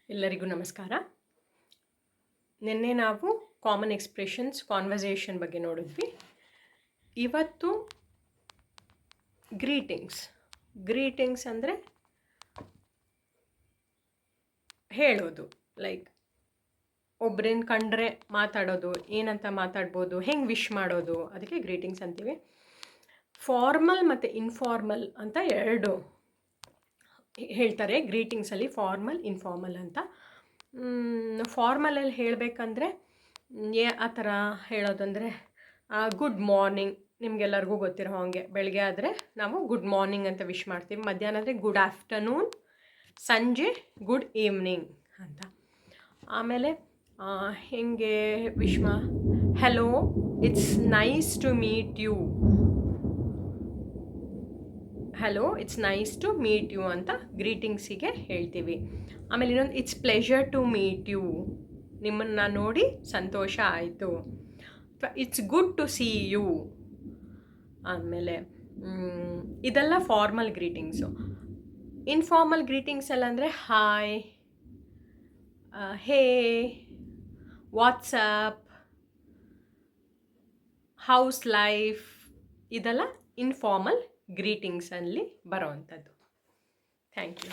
ಎಲ್ಲರಿಗೂ ನಮಸ್ಕಾರ. ನಿನ್ನೆ ನಾವು ಕಾಮನ್ ಎಕ್ಸ್ಪ್ರೆಷನ್ಸ್ ಕಾನ್ವರ್ಸೇಷನ್ ಬಗ್ಗೆ ನೋಡಿದ್ವಿ. ಇವತ್ತು ಗ್ರೀಟಿಂಗ್ಸ್ ಅಂದರೆ ಹೇಳೋದು, ಲೈಕ್ ಒಬ್ಬರನ್ನ ಕಂಡ್ರೆ ಮಾತಾಡೋದು, ಏನಂತ ಮಾತಾಡ್ಬೋದು, ಹೆಂಗೆ ವಿಶ್ ಮಾಡೋದು, ಅದಕ್ಕೆ ಗ್ರೀಟಿಂಗ್ಸ್ ಅಂತೀವಿ. ಫಾರ್ಮಲ್ ಮತ್ತು ಇನ್ಫಾರ್ಮಲ್ ಅಂತ ಎರಡು ಹೇಳ್ತಾರೆ ಗ್ರೀಟಿಂಗ್ಸಲ್ಲಿ, ಫಾರ್ಮಲ್ ಇನ್ಫಾರ್ಮಲ್ ಅಂತ. ಫಾರ್ಮಲಲ್ಲಿ ಹೇಳಬೇಕಂದ್ರೆ ಆ ಥರ ಹೇಳೋದಂದರೆ ಗುಡ್ ಮಾರ್ನಿಂಗ್, ನಿಮಗೆಲ್ಲರಿಗೂ ಗೊತ್ತಿರೋ ಹಾಗೆ ಬೆಳಗ್ಗೆ ಆದರೆ ನಾವು ಗುಡ್ ಮಾರ್ನಿಂಗ್ ಅಂತ ವಿಶ್ ಮಾಡ್ತೀವಿ. ಮಧ್ಯಾಹ್ನ ಆದರೆ ಗುಡ್ ಆಫ್ಟರ್ನೂನ್, ಸಂಜೆ ಗುಡ್ ಈವ್ನಿಂಗ್ ಅಂತ. ಆಮೇಲೆ ಹೆಂಗೆ hello, it's nice to meet you, hello it's nice to meet you ಅಂತ ಗ್ರೀಟಿಂಗ್ಸಿಗೆ ಹೇಳ್ತೀವಿ. ಆಮೇಲೆ ಇನ್ನೊಂದು it's pleasure to meet you, ನಿಮ್ಮನ್ನು ನೋಡಿ ಸಂತೋಷ ಆಯಿತು. It's good to see you. ಆಮೇಲೆ ಇದೆಲ್ಲ ಫಾರ್ಮಲ್ ಗ್ರೀಟಿಂಗ್ಸು. ಇನ್ಫಾರ್ಮಲ್ ಗ್ರೀಟಿಂಗ್ಸ್ ಎಲ್ಲ ಅಂದರೆ hi, hey, what's up, how's life, ಇದೆಲ್ಲ ಇನ್ಫಾರ್ಮಲ್ ಗ್ರೀಟಿಂಗ್ಸಲ್ಲಿ ಬರೋವಂಥದ್ದು. Thank you.